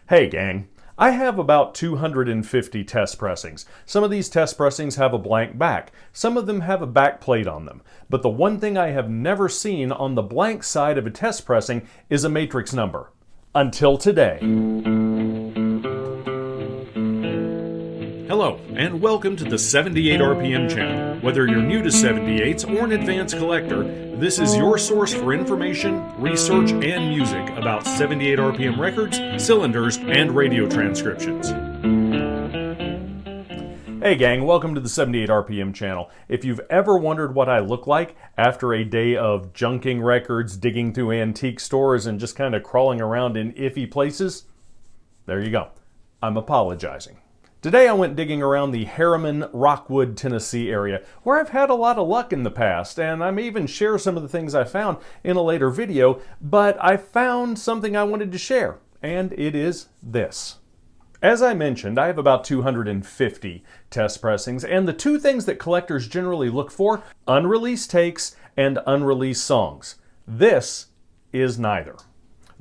Hey gang, I have about 250 test pressings. Some of these test pressings have a blank back. Some of them have a back plate on them. But the one thing I have never seen on the blank side of a test pressing is a matrix number. Until today. Hello, and welcome to the 78 RPM channel. Whether you're new to 78s or an advanced collector, this is your source for information, research, and music about 78 RPM records, cylinders, and radio transcriptions. Hey gang, welcome to the 78 RPM channel. If you've ever wondered what I look like after a day of junking records, digging through antique stores, and just kind of crawling around in iffy places, there you go. I'm apologizing. Today I went digging around the Harriman, Rockwood, Tennessee area, where I've had a lot of luck in the past, and I may even share some of the things I found in a later video, but I found something I wanted to share, and it is this. As I mentioned, I have about 250 test pressings, and the two things that collectors generally look for, unreleased takes and unreleased songs. This is neither.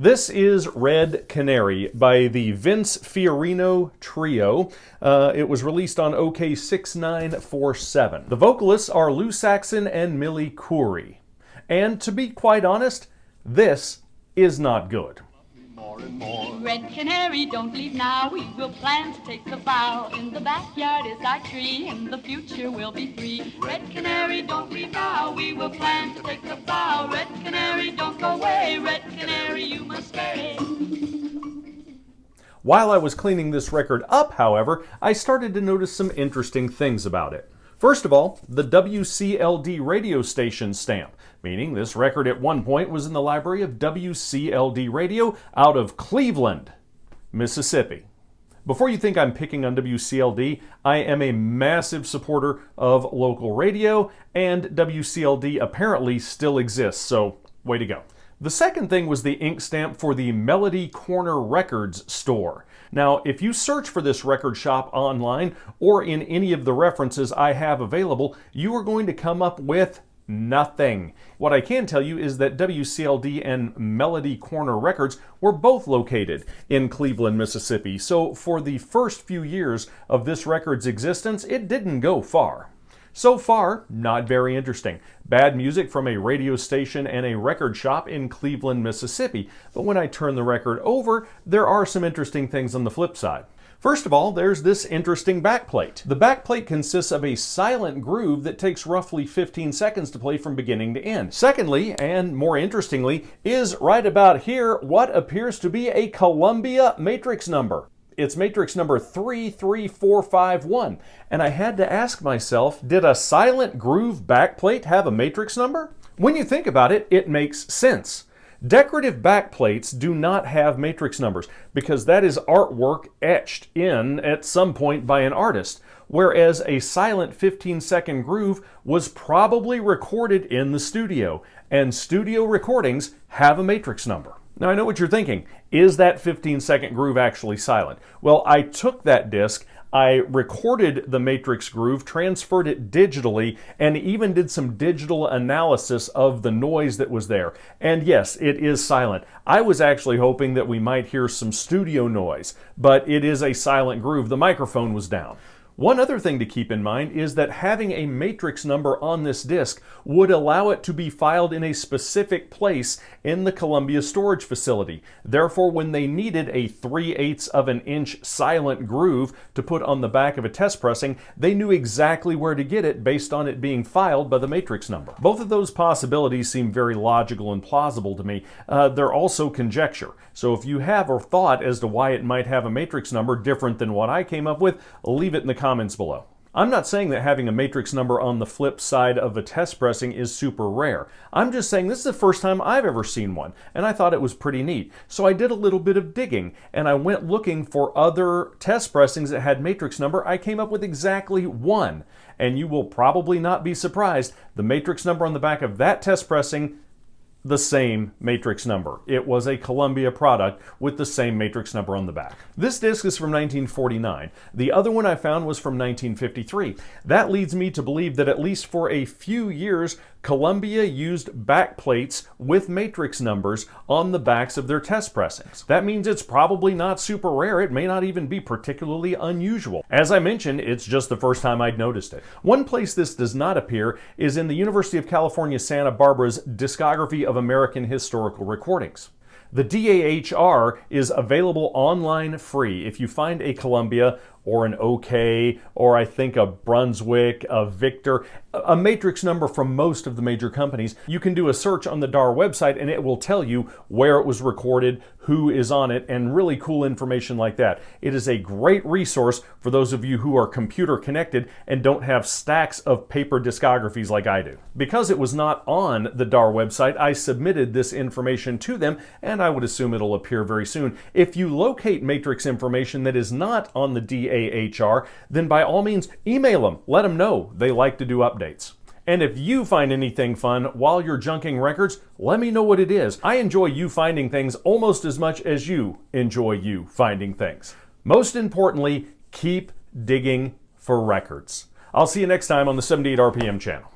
This is Red Canary by the Vince Fiorino Trio. It was released on OK6947. The vocalists are Lou Saxon and Millie Coury. And to be quite honest, this is not good. Red Canary, don't leave now. We will plan to take the bow. In the backyard is our tree. In the future we'll be free. Red Canary, don't leave now. We will plan to take the bow. Red Canary, don't go away. Red Canary, you must stay. While I was cleaning this record up, however, I started to notice some interesting things about it. First of all, the WCLD radio station stamp, meaning this record at one point was in the library of WCLD Radio out of Cleveland, Mississippi. Before you think I'm picking on WCLD, I am a massive supporter of local radio, and WCLD apparently still exists, so way to go. The second thing was the ink stamp for the Melody Corner Records store. Now, if you search for this record shop online or in any of the references I have available, you are going to come up with nothing. What I can tell you is that WCLD and Melody Corner Records were both located in Cleveland, Mississippi, so for the first few years of this record's existence, it didn't go far. So far, not very interesting. Bad music from a radio station and a record shop in Cleveland, Mississippi. But when I turn the record over, there are some interesting things on the flip side. First of all, there's this interesting backplate. The backplate consists of a silent groove that takes roughly 15 seconds to play from beginning to end. Secondly, and more interestingly, is right about here what appears to be a Columbia matrix number. It's matrix number 33451, and I had to ask myself, did a silent groove backplate have a matrix number? When you think about it, it makes sense. Decorative backplates do not have matrix numbers because that is artwork etched in at some point by an artist, whereas a silent 15-second groove was probably recorded in the studio, and studio recordings have a matrix number. Now I know what you're thinking. Is that 15-second groove actually silent? Well, I took that disc, I recorded the matrix groove, transferred it digitally, and even did some digital analysis of the noise that was there. And yes, it is silent. I was actually hoping that we might hear some studio noise, but it is a silent groove. The microphone was down. One other thing to keep in mind is that having a matrix number on this disc would allow it to be filed in a specific place in the Columbia storage facility. Therefore, when they needed a 3/8 of an inch silent groove to put on the back of a test pressing, they knew exactly where to get it based on it being filed by the matrix number. Both of those possibilities seem very logical and plausible to me. They're also conjecture. So if you have a thought as to why it might have a matrix number different than what I came up with, leave it in the comments below. I'm not saying that having a matrix number on the flip side of a test pressing is super rare. I'm just saying this is the first time I've ever seen one, and I thought it was pretty neat. So I did a little bit of digging, and I went looking for other test pressings that had matrix number. I came up with exactly one, and you will probably not be surprised. The matrix number on the back of that test pressing, the same matrix number. It was a Columbia product with the same matrix number on the back. This disc is from 1949. The other one I found was from 1953. That leads me to believe that at least for a few years, Columbia used backplates with matrix numbers on the backs of their test pressings. That means it's probably not super rare. It may not even be particularly unusual. As I mentioned, it's just the first time I'd noticed it. One place this does not appear is in the University of California, Santa Barbara's Discography of American Historical Recordings. The DAHR is available online free. If you find a Columbia or an OK, or I think a Brunswick, a Victor, a matrix number from most of the major companies, you can do a search on the DAR website and it will tell you where it was recorded, who is on it, and really cool information like that. It is a great resource for those of you who are computer connected and don't have stacks of paper discographies like I do. Because it was not on the DAR website, I submitted this information to them, and I would assume it'll appear very soon. If you locate matrix information that is not on the DAHR, then by all means email them. Let them know. They like to do updates. And if you find anything fun while you're junking records, let me know what it is. I enjoy you finding things almost as much as you enjoy you finding things. Most importantly, keep digging for records. I'll see you next time on the 78 RPM channel.